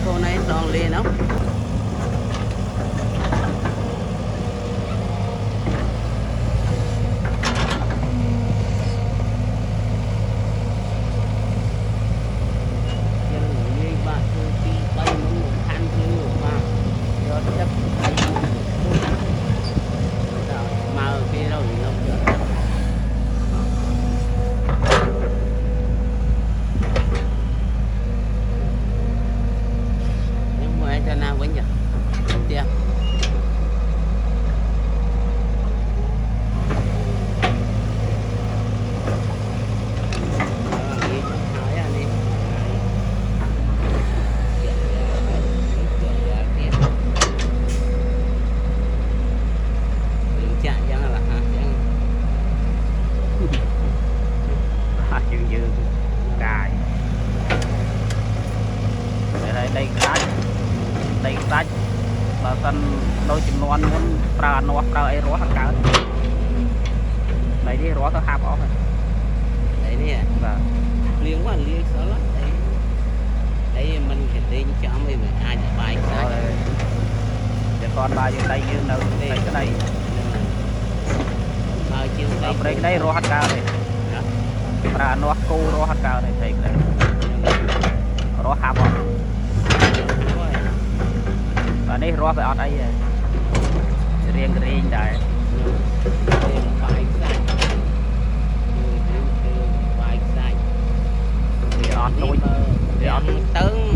cô này son liền không bà con đôi chừng non muốn pra nó pra ấy rót hàng cá đấy đi rót nó hạp off đấy nè và liên quan liên sợ lắm đấy mình cái tên cho mình ai là bài sao để con bài như đây như đâu đây cái này bao nhiêu đây đây rót hàng cá này pra nó cô rót hàng cá này thấy cái rót hạp off và đây rót về ở đây riêng đây on tưng